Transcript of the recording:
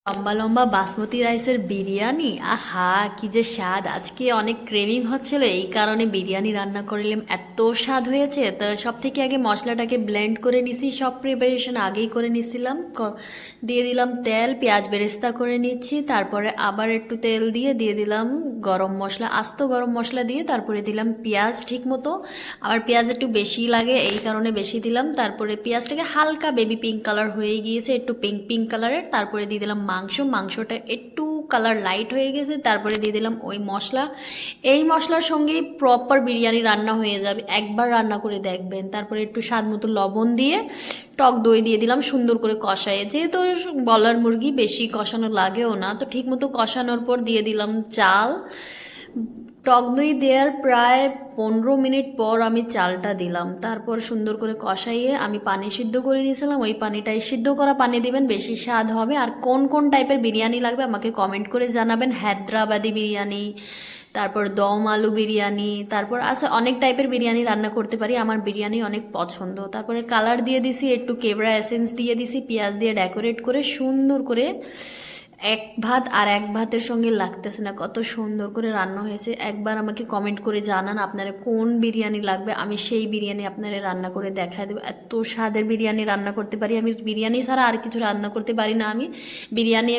লম্বা লম্বা বাসমতি রাইসের বিরিয়ানি, আহা কি যে স্বাদ! আজকে অনেক ক্রেভিং হচ্ছিল, এই কারণে বিরিয়ানি রান্না করলাম। এত স্বাদ হয়েছে। তো সব থেকে আগে মশলাটাকে ব্লেন্ড করে নিছি, সব প্রিপারেশন আগেই করে নিছিলাম। দিয়ে দিলাম তেল, পেঁয়াজ বেরেস্তা করে নিচ্ছি, তারপরে আবার একটু তেল দিয়ে দিয়ে দিলাম গরম মশলা, আস্ত গরম মশলা দিয়ে তারপরে দিলাম পেঁয়াজ ঠিক মতো। আবার পেঁয়াজ একটু বেশি লাগে এই কারণে বেশি দিলাম। তারপরে পেঁয়াজটাকে হালকা বেবি পিঙ্ক কালার হয়ে গিয়েছে, একটু পিঙ্ক পিঙ্ক কালারের। তারপরে দিয়ে দিলাম মাংসটা একটু কালার লাইট হয়ে গেছে, তারপরে দিয়ে দিলাম ওই মশলা। এই মশলার সঙ্গেই প্রপার বিরিয়ানি রান্না হয়ে যাবে, একবার রান্না করে দেখবেন। তারপরে একটু স্বাদ মতো লবণ দিয়ে টক দই দিয়ে দিলাম সুন্দর করে কষায়ে, যেহেতু বলার মুরগি বেশি কষানো লাগেও না, তো ঠিক মতো কষানোর পর দিয়ে দিলাম চাল। টক দই দেওয়ার প্রায় 15 মিনিট পর আমি চালটা দিলাম, তারপর সুন্দর করে কষাইয়ে আমি পানি সিদ্ধ করে নিয়েছিলাম, ওই পানিটাই, সিদ্ধ করা পানি দিবেন, বেশি স্বাদ হবে। আর কোন কোন টাইপের বিরিয়ানি লাগবে আমাকে কমেন্ট করে জানাবেন। হায়দ্রাবাদি বিরিয়ানি, তারপর দম আলু বিরিয়ানি, তারপর আছে অনেক টাইপের বিরিয়ানি রান্না করতে পারি, আমার বিরিয়ানি অনেক পছন্দ। তারপরে কালার দিয়ে দিছি, একটু কেবড়া এসেন্স দিয়ে দিছি, পেঁয়াজ দিয়ে ডেকোরেট করে সুন্দর করে। এক ভাত আর এক ভাতের সঙ্গে লাগতেছে না, কত সুন্দর করে রান্না হয়েছে। একবার আমাকে কমেন্ট করে জানান আপনারা কোন বিরিয়ানি লাগবে, আমি সেই বিরিয়ানি আপনারা রান্না করে দেখায় দেবো। এত স্বাদের বিরিয়ানি রান্না করতে পারি আমি, বিরিয়ানি ছাড়া আর কিছু রান্না করতে পারি না আমি। বিরিয়ানি